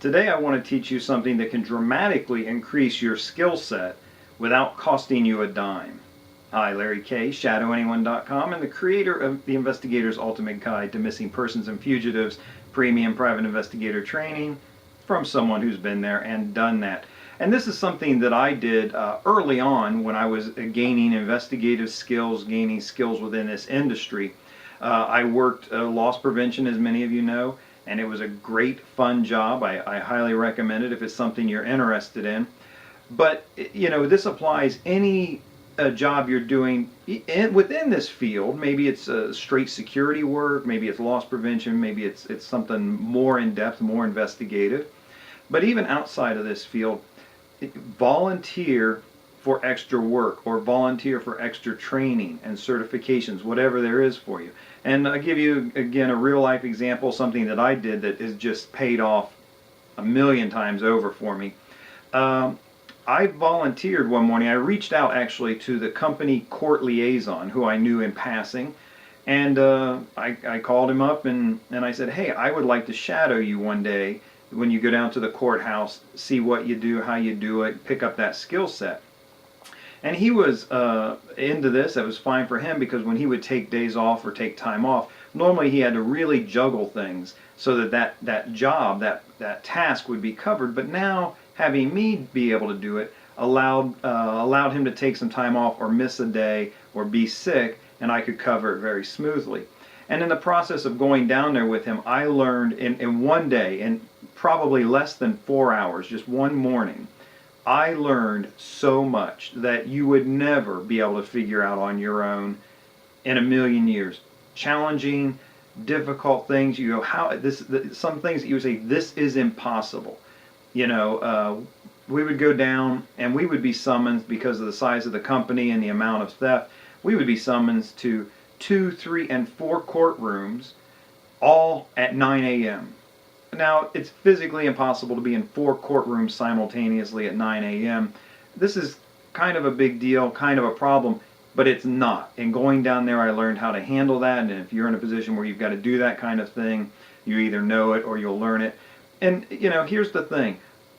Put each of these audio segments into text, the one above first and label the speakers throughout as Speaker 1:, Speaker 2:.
Speaker 1: Today I want to teach you something that can dramatically increase your skill set without costing you a dime. Hi, Larry K, ShadowAnyone.com, and the creator of the Investigator's Ultimate Guide to Missing Persons and Fugitives Premium Private Investigator Training from someone who's been there and done that. And this is something that I did early on when I was gaining investigative skills, gaining skills within this industry. I worked loss prevention, as many of you know, and it was a great, fun job. I highly recommend it if it's something you're interested in. But, you know, this applies any job you're doing within this field. Maybe it's straight security work, maybe it's loss prevention, maybe it's something more in-depth, more investigative. But even outside of this field, volunteer for extra work or volunteer for extra training and certifications, whatever there is for you. And I'll give you, again, a real-life example, something that I did that has just paid off a million times over for me. I volunteered one morning. I reached out actually to the company court liaison who I knew in passing, and I called him up and I said, hey, I would like to shadow you one day when you go down to the courthouse, see what you do, how you do it, pick up that skill set. And he was into this. That was fine for him, because when he would take days off or take time off, normally he had to really juggle things so that job, that task would be covered. But now having me be able to do it allowed him to take some time off or miss a day or be sick, and I could cover it very smoothly. And in the process of going down there with him, I learned in one day, in probably less than 4 hours, just one morning, I learned so much that you would never be able to figure out on your own in a million years. Challenging, difficult things. You go, some things that you would say, this is impossible. You know, we would go down and we would be summoned, because of the size of the company and the amount of theft, we would be summoned to 2, 3, and 4 courtrooms, all at 9 a.m. Now, it's physically impossible to be in 4 courtrooms simultaneously at 9 a.m. This is kind of a big deal, kind of a problem, but it's not. And going down there, I learned how to handle that, and if you're in a position where you've got to do that kind of thing, you either know it or you'll learn it. And, you know, here's the thing.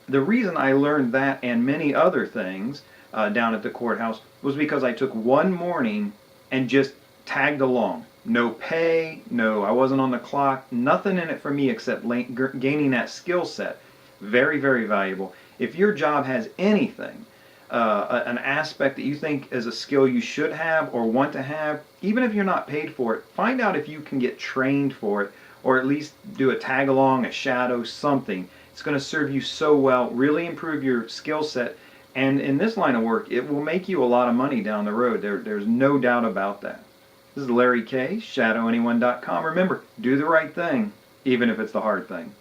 Speaker 1: The reason I learned that and many other things down at the courthouse was because I took one morning and just tagged along. No pay, no, I wasn't on the clock, nothing in it for me except gaining that skill set. Very, very valuable. If your job has anything, an aspect that you think is a skill you should have or want to have, even if you're not paid for it, find out if you can get trained for it, or at least do a tag along, a shadow, something. It's going to serve you so well, really improve your skill set, and in this line of work, it will make you a lot of money down the road. There's no doubt about that. This is Larry K, ShadowAnyone.com. Remember, do the right thing, even if it's the hard thing.